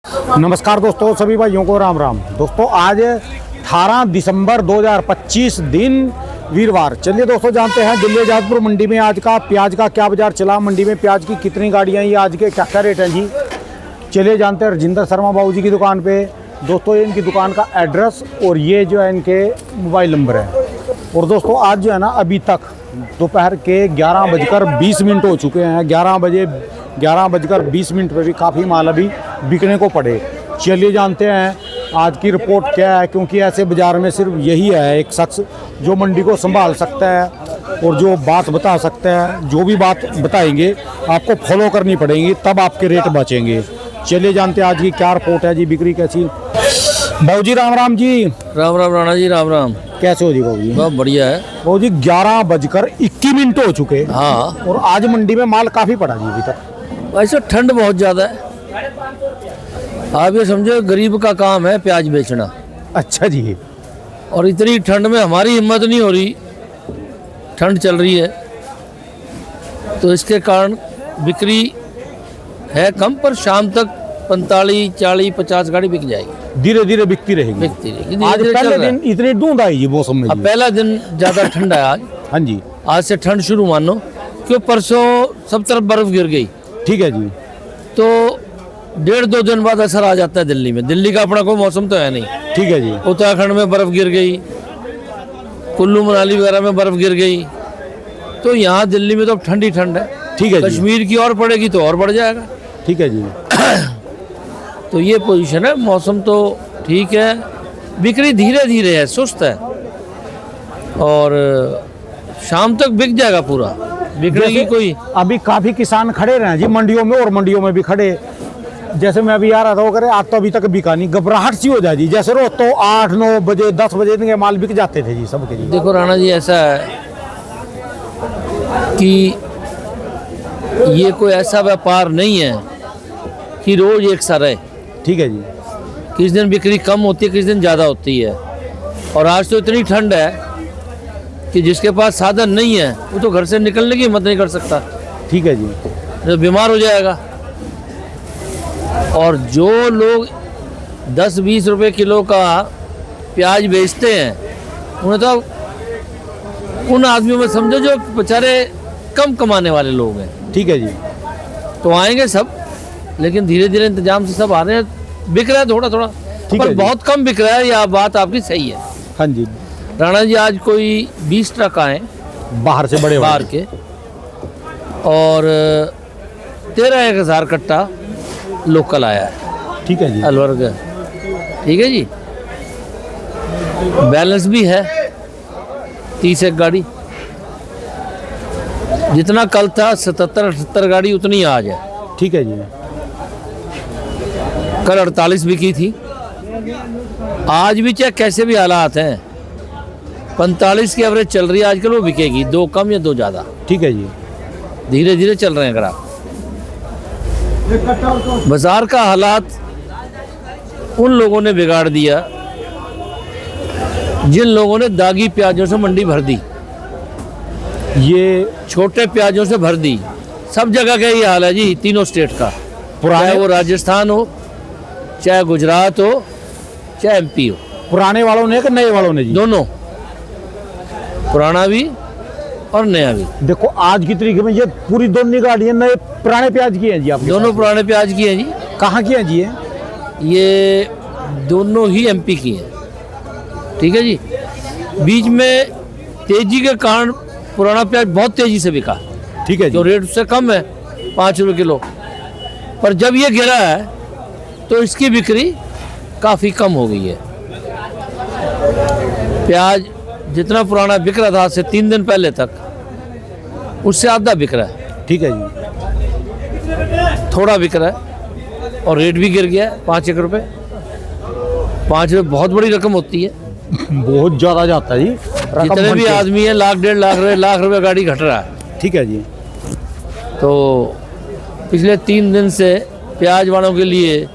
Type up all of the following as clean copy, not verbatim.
नमस्कार दोस्तों, सभी भाइयों को राम राम। दोस्तों आज 18 दिसंबर 2025 दिन वीरवार। चलिए दोस्तों जानते हैं दिल्ली जाजपुर मंडी में आज का प्याज का क्या बाजार चला, मंडी में प्याज की कितनी गाड़ियां, ये आज के क्या क्या रेट हैं जी। चलिए जानते हैं राजेंद्र शर्मा बाबू जी की दुकान पे। दोस्तों ये इनकी दुकान का एड्रेस और ये जो है इनके मोबाइल नंबर है। और दोस्तों आज जो है ना अभी तक दोपहर के 11:20 हो चुके हैं। 11:20 पे भी काफ़ी माल अभी बिकने को पड़े। चलिए जानते हैं आज की रिपोर्ट क्या है, क्योंकि ऐसे बाज़ार में सिर्फ यही है एक शख्स जो मंडी को संभाल सकता है और जो बात बता सकता है। जो भी बात बताएंगे आपको फॉलो करनी पड़ेगी, तब आपके रेट बचेंगे। चलिए जानते हैं आज की क्या रिपोर्ट है जी, बिक्री कैसी। बाबू जी राम राम जी। राम राम राणा जी, राम राम। कैसे हो जी बाबू जी? बहुत बढ़िया है बाबू जी। 11:21 हो चुके। हाँ, और आज मंडी में माल काफ़ी पड़ा जी अभी तक। वैसे ठंड बहुत ज़्यादा है। आप ये समझो गरीब का काम है प्याज बेचना। अच्छा जी। और इतनी ठंड में हमारी हिम्मत नहीं हो रही, ठंड चल रही है तो इसके कारण बिक्री है कम, पर शाम तक 45, 40, 50 गाड़ी बिक जाएगी। धीरे धीरे बिकती रहेगी। आज पहले दिन इतनी धुंध आई जी मौसम में। अब पहला दिन ज़्यादा ठंड है आज। हाँ जी। आज से ठंड शुरू मानो, क्यों परसों सब तरफ बर्फ़ गिर गई। ठीक है जी। तो 1.5-2 दिन बाद असर आ जाता है दिल्ली में। दिल्ली का अपना कोई मौसम तो है नहीं। ठीक है जी। उत्तराखंड में बर्फ़ गिर गई, कुल्लू मनाली वगैरह में बर्फ़ गिर गई, तो यहाँ दिल्ली में तो ठंडी ठंड है। ठीक है जी। कश्मीर की और पड़ेगी तो और बढ़ जाएगा। ठीक है जी। तो ये पोजीशन है। मौसम तो ठीक है, बिक्री धीरे धीरे है, सुस्त है, और शाम तक बिक जाएगा पूरा। बिकने की कोई अभी काफ़ी किसान खड़े रहे हैं जी मंडियों में, और मंडियों में भी खड़े। जैसे मैं अभी आ रहा था वो करे आज तो अभी तक बिका नहीं, घबराहट सी हो जाए जी। जैसे रोज तो 8-9 बजे 10 बजे इनके माल बिक जाते थे जी सबके जी। देखो राणा जी, ऐसा है कि ये कोई ऐसा व्यापार नहीं है कि रोज एक सा रहे। ठीक है जी। किस दिन बिक्री कम होती है, किस दिन ज़्यादा होती है। और आज तो इतनी ठंड है कि जिसके पास साधन नहीं है वो तो घर से निकलने की हिम्मत नहीं कर सकता। ठीक है जी। जो बीमार हो जाएगा। और जो लोग 10-20 रुपए किलो का प्याज बेचते हैं, उन्हें तो उन आदमियों में समझो जो बेचारे कम कमाने वाले लोग हैं। ठीक है जी। तो आएंगे सब, लेकिन धीरे धीरे इंतजाम से सब आ रहे हैं। बिक रहा है थोड़ा थोड़ा, पर बहुत कम बिक रहा है। यह बात आपकी सही है। हाँ जी। राणा जी आज कोई 20 ट्रक आए बाहर से, बड़े बाहर के, और 13,000 कट्टा लोकल आया है। ठीक है जी। अलवर का। ठीक है जी। बैलेंस भी है 30 गाड़ी। जितना कल था 77-78 गाड़ी, उतनी आज है। ठीक है जी। कल 48 बिकी थी। आज भी चाहे कैसे भी हालात हैं 45 की एवरेज चल रही है आजकल, वो बिकेगी, 2 कम या 2 ज़्यादा। ठीक है जी। धीरे धीरे चल रहे हैं ग्राफ। बाजार का हालात उन लोगों ने बिगाड़ दिया जिन लोगों ने दागी प्याजों से मंडी भर दी, ये छोटे प्याजों से भर दी। सब जगह का ये हाल है जी, तीनों स्टेट का। चाहे वो राजस्थान हो, चाहे गुजरात हो, चाहे MP हो। पुराने वालों ने कि नए वालों ने जी? दोनों, पुराना भी और नया भी। देखो आज की तरीके में ये पूरी दोनों गाड़ियाँ नए पुराने प्याज की हैं जी आप? दोनों पुराने प्याज की हैं जी। कहाँ की हैं जी ये दोनों ही MP की हैं। ठीक है जी। बीच में तेजी के कारण पुराना प्याज बहुत तेजी से बिका। ठीक है जी। जो रेट उससे कम है 5 रुपये किलो, पर जब ये गिरा है तो इसकी बिक्री काफ़ी कम हो गई है। प्याज जितना पुराना बिक रहा था आज से 3 दिन पहले तक, उससे आधा बिक रहा है। ठीक है जी। थोड़ा बिक रहा है, और रेट भी गिर गया है 5-1 रुपये। 5 रुपये बहुत बड़ी रकम होती है। बहुत ज़्यादा जाता है जी। जितने भी आदमी हैं 1,00,000-1.5 लाख रुपये गाड़ी घट रहा है। ठीक है जी। तो पिछले 3 दिन से प्याज वालों के लिए,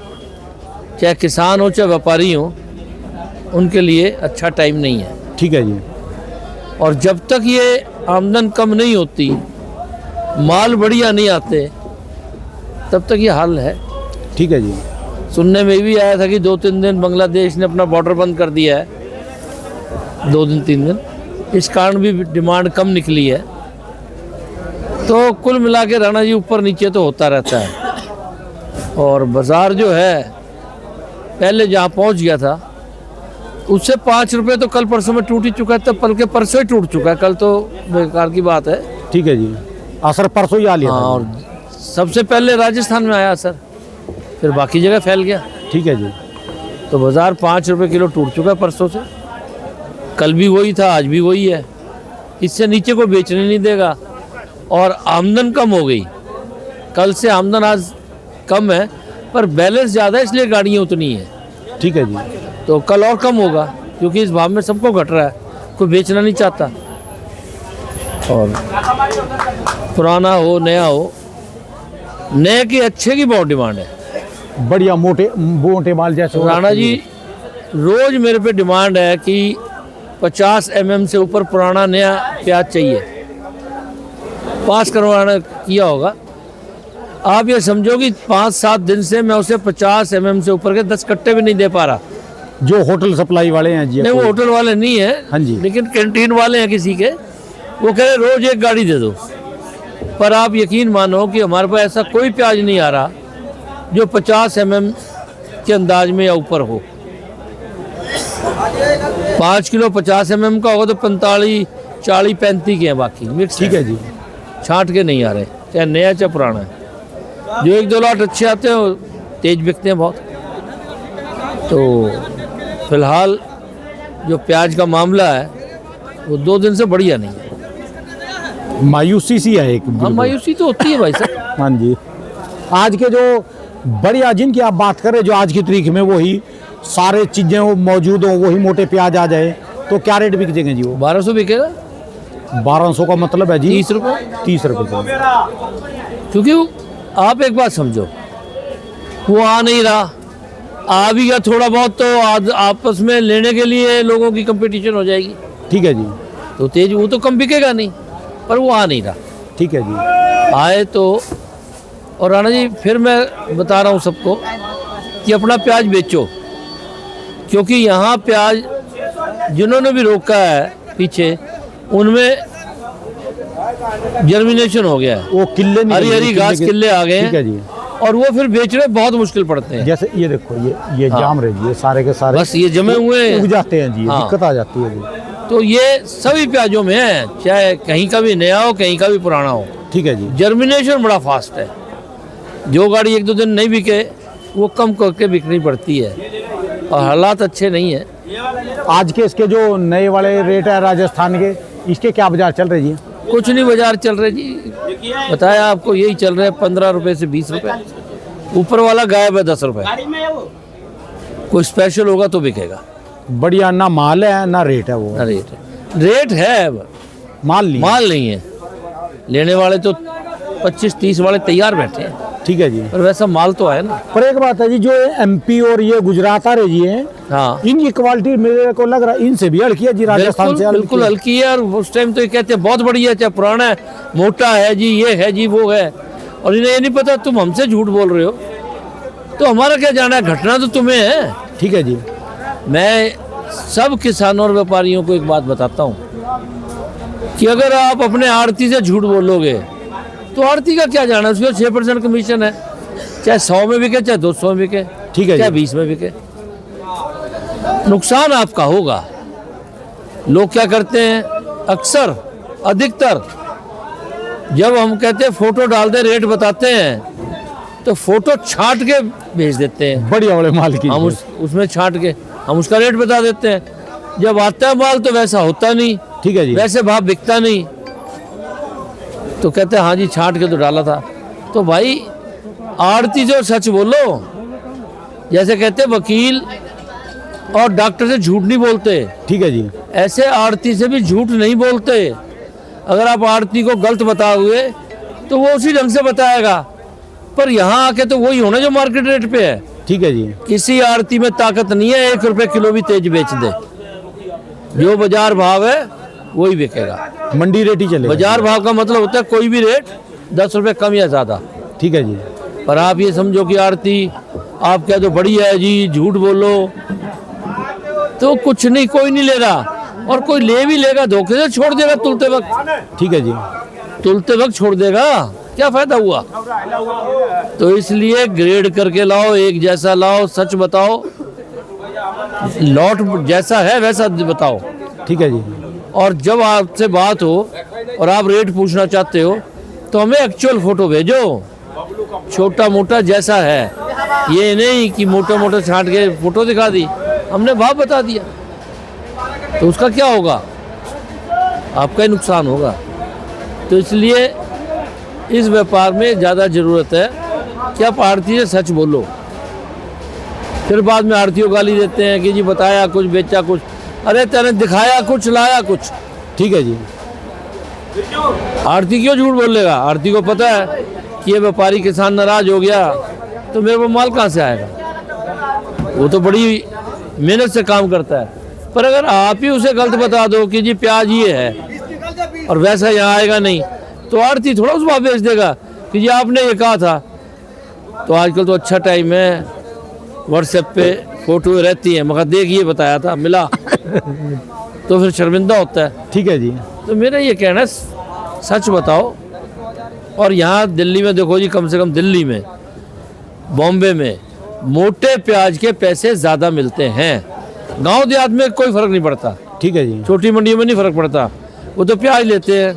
चाहे किसान हो चाहे व्यापारी हो, उनके लिए अच्छा टाइम नहीं है। ठीक है जी। और जब तक ये आमदन कम नहीं होती, माल बढ़िया नहीं आते, तब तक ये हाल है। ठीक है जी। सुनने में भी आया था कि 2-3 दिन बांग्लादेश ने अपना बॉर्डर बंद कर दिया है, 2 दिन 3 दिन, इस कारण भी डिमांड कम निकली है। तो कुल मिला के राणा जी ऊपर नीचे तो होता रहता है। और बाज़ार जो है पहले जहाँ पहुँच गया था उससे 5 रुपये तो कल परसों में टूट ही चुका है, तब बल्कि परसों ही टूट चुका है, कल तो बेकार की बात है। ठीक है जी, असर परसों ही आ लिया हाँ, था। और सबसे पहले राजस्थान में आया असर, फिर बाकी जगह फैल गया। ठीक है जी। तो बाज़ार 5 रुपये किलो टूट चुका है परसों से, कल भी वही था, आज भी वही है। इससे नीचे को बेचने नहीं देगा। और आमदन कम हो गई, कल से आमदन आज कम है, पर बैलेंस ज़्यादा है इसलिए गाड़ियाँ उतनी है। ठीक है जी। तो कल और कम होगा, क्योंकि इस भाव में सबको घट रहा है, कोई बेचना नहीं चाहता। और पुराना हो नया हो, नए की अच्छे की बहुत डिमांड है। बढ़िया मोटे मोटे माल जैसे हो राणा जी रोज मेरे पे डिमांड है कि 50 mm से ऊपर पुराना नया प्याज चाहिए, पास करवाना किया होगा। आप ये समझो कि 5-7 दिन से मैं उसे 50 mm से ऊपर के 10 कट्टे भी नहीं दे पा रहा। जो होटल सप्लाई वाले हैं जी? नहीं, वो होटल वाले नहीं है। हाँ जी। लेकिन कैंटीन वाले हैं किसी के, वो कह रहे रोज एक गाड़ी दे दो। पर आप यकीन मानो कि हमारे पास ऐसा कोई प्याज नहीं आ रहा जो 50 mm के अंदाज में या ऊपर हो। 5 किलो 50 mm का होगा तो 45, 40, 35 के हैं, बाकी मिक्स। ठीक है जी। छांट के नहीं आ रहे, चाहे नया चाहे पुराना है। जो 1-2 लॉट अच्छे आते हैं वो तेज बिकते हैं बहुत। तो फिलहाल जो प्याज का मामला है वो 2 दिन से बढ़िया नहीं है। मायूसी सी है एक। हाँ, मायूसी तो होती है भाई साहब। हाँ जी। आज के जो बढ़िया जिनकी आप बात कर रहे, जो आज की तारीख में वही सारे चीज़ें वो मौजूद हो, वही मोटे प्याज आ जाए तो क्या रेट बिक जाएंगे जी? वो 1200 बिकेगा। 1200 का मतलब है जी 30 रुपये। 30 रुपये का। क्योंकि आप एक बात समझो, वो आ नहीं रहा, आ भी गया थोड़ा बहुत तो आपस में लेने के लिए लोगों की कंपटीशन हो जाएगी। ठीक है जी। तो तेज वो तो कम बिकेगा नहीं, पर वो आ नहीं रहा। ठीक है जी। आए तो। और राणा जी फिर मैं बता रहा हूँ सबको कि अपना प्याज बेचो, क्योंकि यहाँ प्याज जिन्होंने भी रोका है पीछे, उनमें जर्मिनेशन हो गया है, वो किले हरी हरी घास किले आ गए ठीक है जी। हैं, और वो फिर बेचने बहुत मुश्किल पड़ते हैं। जैसे ये देखो, ये हाँ। जाम रहे जी, ये सारे के सारे बस ये जमे हुए उग जाते हैं जी। हाँ। दिक्कत आ जाती है जी। तो ये सभी प्याजों में है, चाहे कहीं का भी नया हो कहीं का भी पुराना हो। ठीक है जी। जर्मिनेशन बड़ा फास्ट है। जो गाड़ी 1-2 दिन नहीं बिके वो कम करके बिकनी पड़ती है, और हालात अच्छे नहीं है। आज के इसके जो नए वाले रेट है राजस्थान के, इसके क्या बाजार चल रहे जी? कुछ नहीं बाजार चल रहे जी, बताया आपको, यही चल रहे हैं 15 रुपये से 20 रुपये। ऊपर वाला गायब है 10 रुपये। कोई स्पेशल होगा तो बिकेगा। बढ़िया, ना माल है ना रेट है। वो रेट है, माल नहीं है। लेने वाले तो 25-30 वाले तैयार बैठे हैं। ठीक है जी। पर वैसा माल तो है ना। पर एक बात है जी, जो MP और ये गुजरात आ रहे जी हैं, हाँ, इनकी क्वालिटी मेरे को लग रहा है इनसे भी हल्की है जी, राजस्थान से बिल्कुल हल्की है। और उस टाइम तो ये कहते हैं बहुत बढ़िया है, चाहे पुराना है, मोटा है जी, ये है जी, वो है। और इन्हें ये नहीं पता तुम हमसे झूठ बोल रहे हो, तो हमारा क्या जाना है, घटना तो तुम्हें है। ठीक है जी। मैं सब किसानों और व्यापारियों को एक बात बताता हूँ कि अगर आप अपने आड़ती से झूठ बोलोगे तो आड़ती का क्या जाना, उसको 6% कमीशन है, चाहे 100 में बिके, चाहे 200 में बिके, ठीक है चाहे जी। 20 में बिके, नुकसान आपका होगा। लोग क्या करते हैं, अक्सर अधिकतर जब हम कहते हैं फोटो डाल दे, रेट बताते हैं, तो फोटो छांट के भेज देते हैं। बढ़िया वाले माल की हम उसमें छांट के हम उसका रेट बता देते हैं। जब आता है माल तो वैसा होता नहीं, ठीक है जी। वैसे भाव बिकता नहीं, तो कहते हैं हाँ जी छांट के तो डाला था। तो भाई आड़ती जो सच बोलो, जैसे कहते हैं वकील और डॉक्टर से झूठ नहीं बोलते, ठीक है जी। ऐसे आड़ती से भी झूठ नहीं बोलते। अगर आप आड़ती को गलत बताओगे तो वो उसी ढंग से बताएगा, पर यहाँ आके तो वही होना जो मार्केट रेट पे है। ठीक है जी। किसी आड़ती में ताकत नहीं है 1 रुपये किलो भी तेज बेच दे, जो बाजार भाव है वही बिकेगा। मंडी रेट ही चलेगा। बाजार भाव का मतलब होता है कोई भी रेट 10 रुपये कम या ज़्यादा। ठीक है जी। पर आप ये समझो कि आड़ती आप कह दो बढ़िया है जी, झूठ बोलो, तो कुछ नहीं, कोई नहीं ले रहा। और कोई ले भी लेगा धोखे से छोड़ देगा तुलते वक्त। ठीक है जी। तुलते वक्त छोड़ देगा, क्या फायदा हुआ? तो इसलिए ग्रेड करके लाओ, एक जैसा लाओ, सच बताओ, लॉट जैसा है वैसा बताओ। ठीक है जी। और जब आपसे बात हो और आप रेट पूछना चाहते हो तो हमें एक्चुअल फोटो भेजो, छोटा मोटा जैसा है, ये नहीं कि मोटा मोटा छांट के फोटो दिखा दी, हमने भाव बता दिया, तो उसका क्या होगा? आपका ही नुकसान होगा। तो इसलिए इस व्यापार में ज़्यादा ज़रूरत है कि आप आड़ती से सच बोलो। फिर बाद में आड़तियों गाली देते हैं कि जी बताया कुछ, बेचा कुछ। अरे तेने दिखाया कुछ, लाया कुछ। ठीक है जी। आड़ती क्यों झूठ बोलेगा? आड़ती को पता है कि ये व्यापारी किसान नाराज हो गया तो मेरे को माल कहाँ से आएगा। वो तो बड़ी मेहनत से काम करता है। पर अगर आप ही उसे गलत बता दो कि जी प्याज ये है और वैसा यहाँ आएगा नहीं, तो आड़ती थोड़ा उस बात बेच देगा कि जी आपने ये कहा था। तो आजकल तो अच्छा टाइम है, व्हाट्सएप पे फोटो रहती है, मगर देखिए बताया था, मिला तो फिर शर्मिंदा होता है। ठीक है जी। तो मेरा ये कहना है सच बताओ। और यहाँ दिल्ली में देखो जी, कम से कम दिल्ली में, बॉम्बे में मोटे प्याज के पैसे ज़्यादा मिलते हैं। गांव देहात में कोई फ़र्क नहीं पड़ता। ठीक है जी। छोटी मंडियों में नहीं फ़र्क पड़ता, वो तो प्याज लेते हैं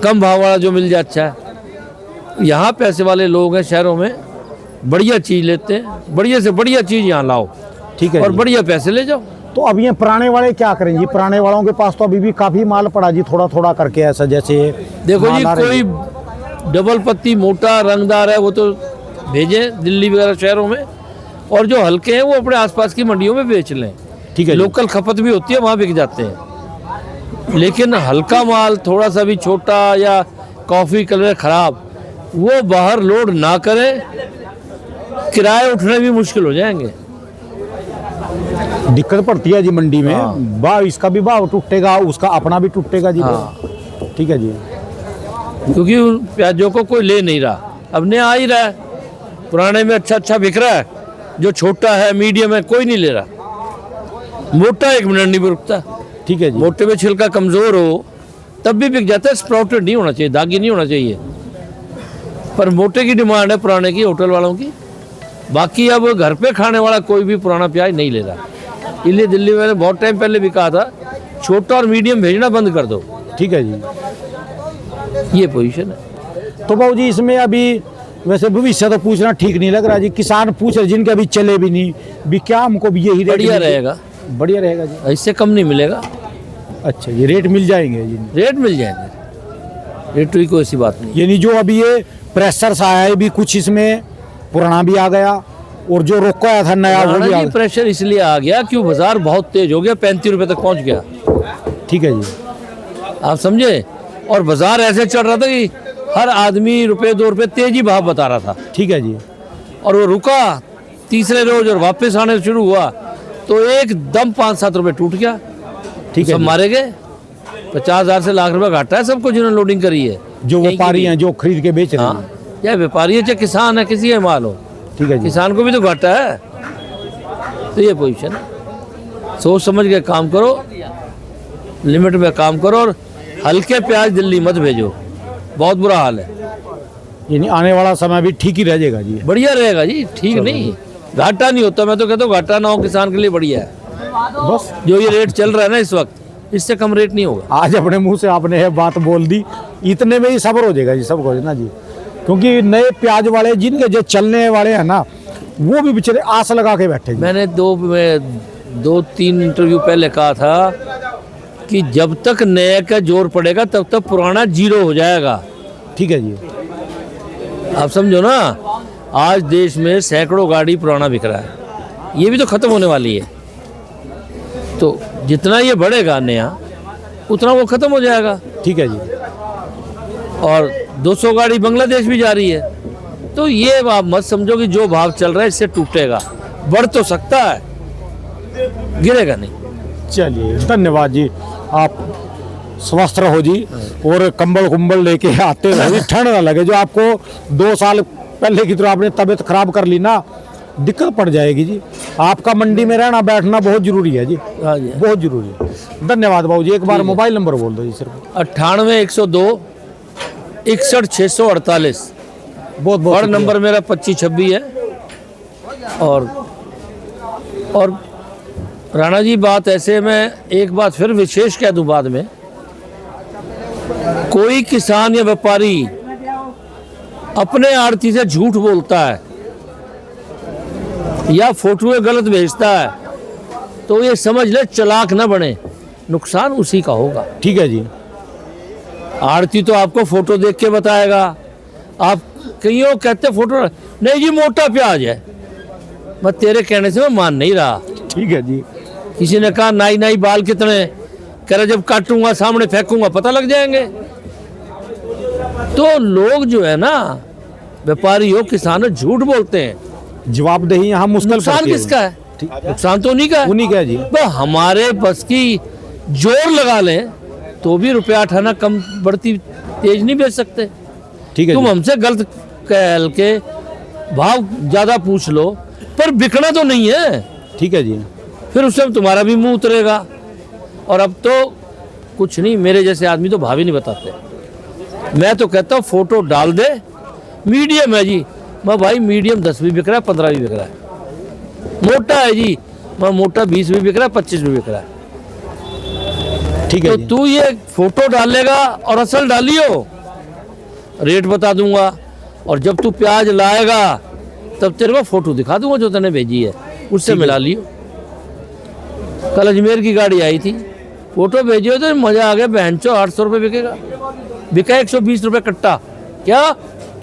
कम भाव वाला जो मिल जाए अच्छा है। यहाँ पैसे वाले लोग हैं शहरों में, बढ़िया चीज़ लेते हैं, बढ़िया से बढ़िया चीज़ यहाँ लाओ। ठीक है और जी। बढ़िया पैसे ले जाओ। तो अब ये पुराने वाले क्या करें जी? पुराने वालों के पास तो अभी भी काफ़ी माल पड़ा जी, थोड़ा थोड़ा करके ऐसा, जैसे देखो माल जी, आ रहे कोई हैं। डबल पत्ती मोटा रंगदार है वो तो भेजें दिल्ली वगैरह शहरों में, और जो हल्के हैं वो अपने आसपास की मंडियों में बेच लें। ठीक है जी। लोकल खपत भी होती है, वहाँ बिक जाते हैं। लेकिन हल्का माल थोड़ा सा भी छोटा या कॉफ़ी कलर खराब, वो बाहर लोड ना करें, किराए उठने भी मुश्किल हो जाएंगे। दिक्कत पड़ती है जी मंडी में। हाँ। भाव इसका भी भाव टूटेगा, उसका अपना भी टूटेगा जी। हाँ। ठीक है जी। क्योंकि उन प्याजों को कोई ले नहीं रहा, अब नया आ ही रहा है। पुराने में अच्छा अच्छा बिक रहा है, जो छोटा है मीडियम है कोई नहीं ले रहा। मोटा एक मिनट नहीं रुकता। ठीक है जी। मोटे में छिलका कमज़ोर हो तब भी बिक जाता है, स्प्राउटेड नहीं होना चाहिए, दागी नहीं होना चाहिए। पर मोटे की डिमांड है पुराने की, होटल वालों की। बाकी अब घर पे खाने वाला कोई भी पुराना प्याज नहीं ले रहा। इसलिए दिल्ली में मैंने बहुत टाइम पहले भी कहा था, छोटा और मीडियम भेजना बंद कर दो। ठीक है जी। ये पोजीशन है। तो बाबू जी, इसमें अभी वैसे भविष्य तो पूछना ठीक नहीं लग रहा जी। किसान पूछ रहे जिनके अभी चले भी नहीं, भी क्या हमको भी यही रेट बढ़िया मिल- रहेगा, बढ़िया रहेगा जी। इससे कम नहीं मिलेगा। अच्छा, ये रेट मिल जाएंगे जी? रेट मिल जाएंगे, रेट की कोई ऐसी बात नहीं। यानी जो अभी ये प्रेशर सा आया है भी, कुछ इसमें पुराना भी आ गया और जो रोका था नया वो भी आ गया। प्रेशर इसलिए आ गया क्यों, बाजार बहुत तेज हो गया, 35 रुपए तक पहुंच गया। ठीक है जी। आप समझे। और बाजार ऐसे चल रहा था कि हर आदमी रुपए 2 रुपए तेजी भाव बता रहा था। ठीक है जी। और वो रुका तीसरे रोज और वापस आने शुरू हुआ तो एकदम 5-7 रुपए टूट गया। ठीक है सब जी। मारे गए। 50,000 से लाख रुपए घाटा है सबको जिन्होंने लोडिंग करी है। जो व्यापारी हैं जो खरीद के बेच रहे हैं। हाँ, या व्यापारी है चाहे किसान है, किसी का माल हो, ठीक है जी। किसान को भी तो घाटा है। तो ये पोजीशन है, सोच समझ के काम करो, लिमिट में काम करो, और हल्के प्याज दिल्ली मत भेजो, बहुत बुरा हाल है। यानी आने वाला समय भी ठीक ही रह जाएगा जी। बढ़िया रहेगा जी, ठीक नहीं, घाटा नहीं होता। मैं तो कहता हूँ घाटा ना हो किसान के लिए बढ़िया है। बस जो ये रेट चल रहा है ना इस वक्त, इससे कम रेट नहीं होगा। आज अपने मुंह से आपने ये बात बोल दी, इतने में ही सब्र हो जाएगा जी सबको ना जी। क्योंकि नए प्याज वाले जिनके जो चलने वाले हैं ना, वो भी बेचारे आस लगा के बैठे जी। मैंने 2-3 इंटरव्यू पहले कहा था कि जब तक नए का जोर पड़ेगा तब तक पुराना जीरो हो जाएगा। ठीक है जी। आप समझो ना, आज देश में सैकड़ों गाड़ी पुराना बिक रहा है, ये भी तो खत्म होने वाली है। तो जितना ये बढ़ेगा नया, उतना वो खत्म हो जाएगा। ठीक है जी। और 200 गाड़ी बांग्लादेश भी जा रही है। तो ये आप मत समझो कि जो भाव चल रहा है इससे टूटेगा, बढ़ तो सकता है, गिरेगा नहीं। चलिए, धन्यवाद जी। आप स्वस्थ रहो जी, और कंबल कुंबल लेके आते रहो जी, ठंड ना लगे। जो आपको 2 साल पहले की तरह आपने तबीयत खराब कर ली ना, दिक्कत पड़ जाएगी जी। आपका मंडी में रहना बैठना बहुत जरूरी है जी, हाँ जी। बहुत जरूरी है। धन्यवाद बाबू जी। एक बार मोबाइल नंबर बोल दो जी सिर्फ। 98 102 61 648। बहुत बहुत और शुक्रिया। नंबर मेरा 2526 है। और राणा जी, बात ऐसे, मैं एक बात फिर विशेष कह दूं बाद में, कोई किसान या व्यापारी अपने आड़ती से झूठ बोलता है या फोटो गलत भेजता है तो ये समझ ले चालाक ना बने, नुकसान उसी का होगा। ठीक है जी। आड़ती तो आपको फोटो देख के बताएगा। आप कईयों कहते फोटो नहीं जी मोटा प्याज है, मैं तेरे कहने से मैं मान नहीं रहा। ठीक है जी। किसी ने कहा नाई नाई बाल कितने, कह रहे जब काटूंगा सामने फेंकूंगा पता लग जाएंगे। तो लोग जो है ना, व्यापारी हो किसान हो, झूठ बोलते हैं। जवाबदेही यहाँ मुश्किल नुकसान पड़ती है। किसका है? नुकसान तो उन्हीं का है। उन्हीं का है जी। हमारे बस की जोर लगा लें तो भी रुपया उठाना कम बढ़ती तेज नहीं बेच सकते। ठीक है तुम जी। हमसे गलत कह के भाव ज्यादा पूछ लो, पर बिकना तो नहीं है। ठीक है जी। फिर उस समय तुम्हारा भी मुंह उतरेगा। और अब तो कुछ नहीं, मेरे जैसे आदमी तो भाव ही नहीं बताते। मैं तो कहता हूँ फोटो डाल दे, मीडियम है जी, मैं भाई मीडियम 10 भी बिक रहा है, 15 भी बिक रहा है। मोटा है जी, मैं मोटा 20 भी बिक रहा है, 25 भी बिक रहा है। ठीक है तो जी। तू ये फोटो डालेगा और असल डालियो, रेट बता दूंगा। और जब तू प्याज लाएगा तब तेरे को फोटो दिखा दूंगा जो तूने भेजी है, उससे मिला लियो। कल अजमेर की गाड़ी आई थी, फोटो भेजियो तो मजा आ गया। बहनचो 800 रुपये बिकेगा, बिका 120 रुपये कट्टा। क्या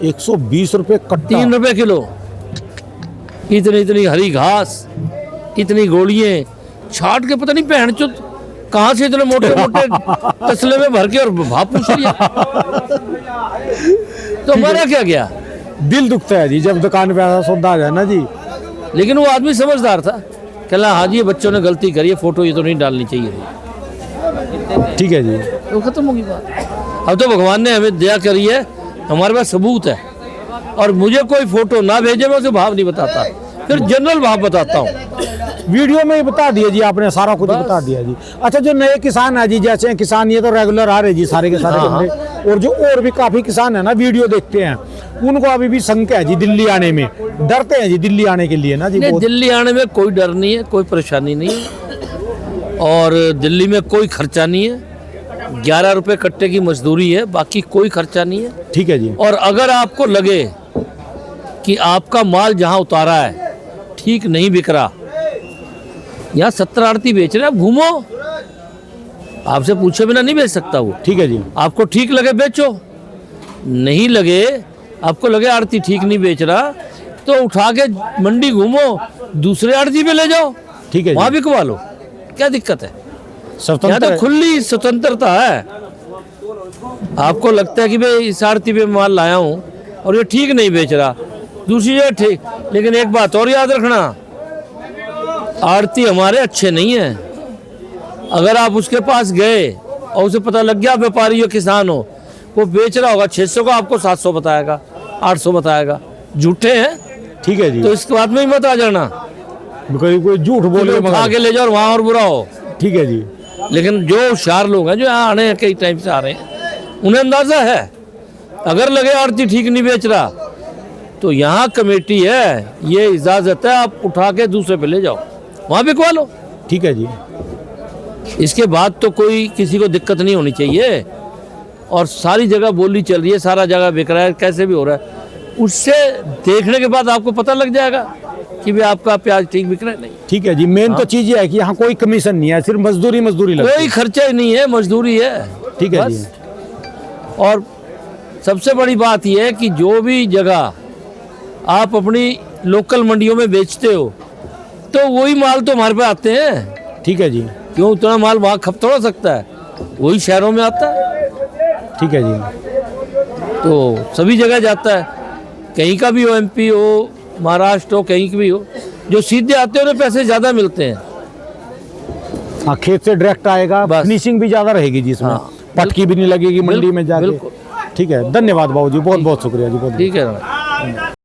120 रुपये कट्टा? 3 रुपये किलो। इतनी इतनी हरी घास, इतनी गोलियां छाट के, पता नहीं बहनचो कहाँ से इतने मोटे मोटे तसले में भर के और भाप पूछ लिया। तो हमारा क्या गया? दिल दुखता है जी जब दुकान पे ऐसा सौदा आ जाए ना जी। लेकिन वो आदमी समझदार था, कहला हाँ जी ये बच्चों ने गलती करी है, फोटो ये तो नहीं डालनी चाहिए थी। ठीक है जी। तो खत्म होगी बात। अब तो भगवान ने हमें दया करी है, हमारे पास सबूत है। और मुझे कोई फोटो ना भेजे मैं उसे भाव नहीं बताता, फिर जनरल भाव बताता हूँ। वीडियो में ही बता दिया जी आपने, सारा कुछ बता दिया जी। अच्छा, जो नए किसान है जी, जैसे किसान ये तो रेगुलर आ रहे जी सारे के सारे बंदे, और जो और भी काफी किसान है ना वीडियो देखते हैं, उनको अभी भी शंका है जी दिल्ली आने में, डरते हैं जी दिल्ली आने के लिए ना जी। नहीं, दिल्ली आने में कोई डर नहीं है, कोई परेशानी नहीं है। और दिल्ली में कोई खर्चा नहीं है। 11 रुपये कट्टे की मजदूरी है, बाकी कोई खर्चा नहीं है। ठीक है जी। और अगर आपको लगे कि आपका माल जहाँ उतारा है ठीक नहीं बिक रहा, यहाँ 17 आड़ती बेच रहे हैं, आप घूमो, आपसे पूछे बिना नहीं बेच सकता वो। ठीक है जी। आपको ठीक लगे बेचो, नहीं लगे, आपको लगे आड़ती ठीक नहीं बेच रहा, तो उठा के मंडी घूमो, दूसरे आड़ती पे ले जाओ, ठीक है वहाँ जी। बिकवा लो, क्या दिक्कत है? यहाँ स्वतंत्र तो खुली स्वतंत्रता है। आपको लगता है कि भाई इस आड़ती पे माल लाया हूँ और ये ठीक नहीं बेच रहा, दूसरी जगह ठीक, लेकिन एक बात और याद रखना, आड़ती हमारे अच्छे नहीं है। अगर आप उसके पास गए और उसे पता लग गया व्यापारी हो किसान हो, वो बेच रहा होगा 600 का, आपको 700 बताएगा, 800 बताएगा, झूठे हैं। ठीक है जी। तो इसके बाद में ही मत आ जाना, कोई झूठ बोल के उठा के ले जाओ और वहाँ और बुरा हो। ठीक है जी। लेकिन जो होशियार लोग हैं, जो यहाँ आने हैं, कई टाइम से आ रहे हैं, उन्हें अंदाजा है, अगर लगे आड़ती ठीक नहीं बेच रहा तो यहाँ कमेटी है, ये इजाज़त है, आप उठा के दूसरे पे ले जाओ, वहाँ बिकवा लो। ठीक है जी। इसके बाद तो कोई किसी को दिक्कत नहीं होनी चाहिए। और सारी जगह बोली चल रही है, सारा जगह बिक रहा है, कैसे भी हो रहा है, उससे देखने के बाद आपको पता लग जाएगा कि भाई आपका प्याज ठीक बिक रहा है नहीं। ठीक है जी। मेन तो चीज ये है कि यहाँ कोई कमीशन नहीं है, सिर्फ मजदूरी लगती कोई है। खर्चा ही नहीं है, मजदूरी है। ठीक है बस। जी। और सबसे बड़ी बात यह है कि जो भी जगह आप अपनी लोकल मंडियों में बेचते हो, तो वही माल तो हमारे पे आते हैं। ठीक है जी। क्यों उतना माल वहाँ खप थोड़ा सकता है, वही शहरों में आता है। ठीक है जी। तो सभी जगह जाता है, कहीं का भी हो, MP हो, महाराष्ट्र हो, कहीं की भी हो, जो सीधे आते हैं उन्हें पैसे ज़्यादा मिलते हैं। हाँ, खेत से डायरेक्ट आएगा, बस। फिनिशिंग भी ज्यादा रहेगी जी इसमें। हाँ, पटकी भी नहीं लगेगी मंडी में जाके। बिल्कुल। ठीक है, धन्यवाद बाबू जी, बहुत बहुत शुक्रिया जी, बहुत। ठीक है।